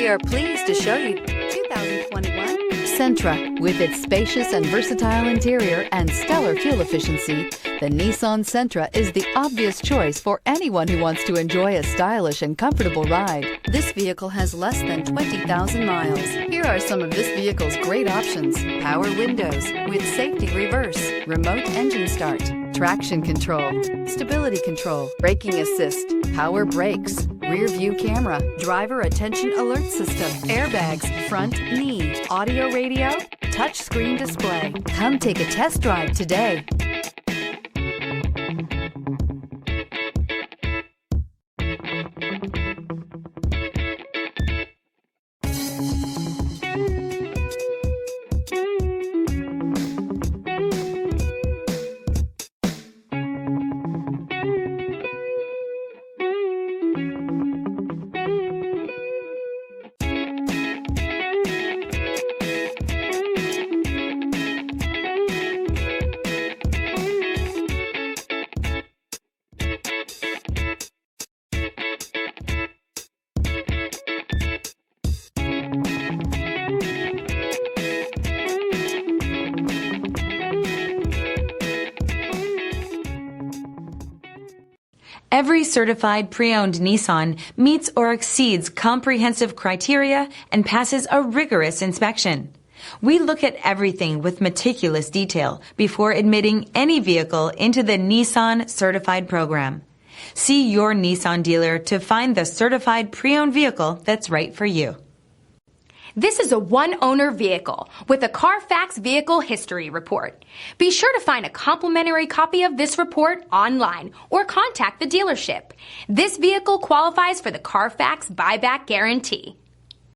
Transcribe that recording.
We are pleased to show you 2021 Sentra. With its spacious and versatile interior and stellar fuel efficiency, the Nissan Sentra is the obvious choice for anyone who wants to enjoy a stylish and comfortable ride. This vehicle has less than 20,000 miles. Here are some of this vehicle's great options: power windows with safety reverse, remote engine start, traction control, stability control, braking assist, power brakes, rear view camera, driver attention alert system, airbags, front knee, audio radio, touch screen display. Come take a test drive today. Every certified pre-owned Nissan meets or exceeds comprehensive criteria and passes a rigorous inspection. We look at everything with meticulous detail before admitting any vehicle into the Nissan Certified Program. See your Nissan dealer to find the certified pre-owned vehicle that's right for you. This is a one-owner vehicle with a Carfax Vehicle History Report. Be sure to find a complimentary copy of this report online or contact the dealership. This vehicle qualifies for the Carfax Buyback Guarantee.